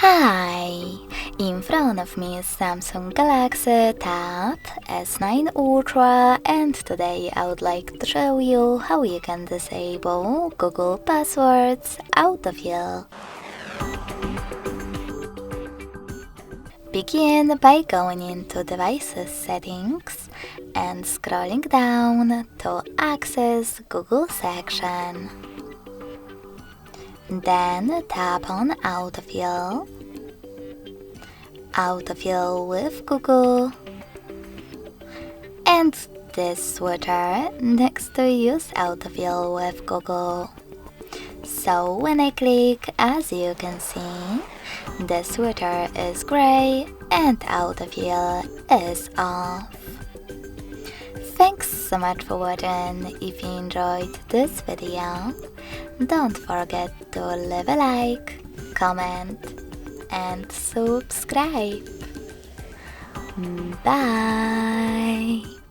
Hi! In front of me is Samsung Galaxy Tab S9 Ultra, and today I would like to show you how you can disable Google Passwords Autofill. Begin by going into Devices Settings and scrolling down to access Google section. Then tap on Autofill, Autofill with Google, and this switcher next to Use Autofill with Google. So when I click, as you can see, the switcher is gray and Autofill is off. Thanks so much for watching. If you enjoyed this video, don't forget to leave a like, comment, and subscribe. Bye!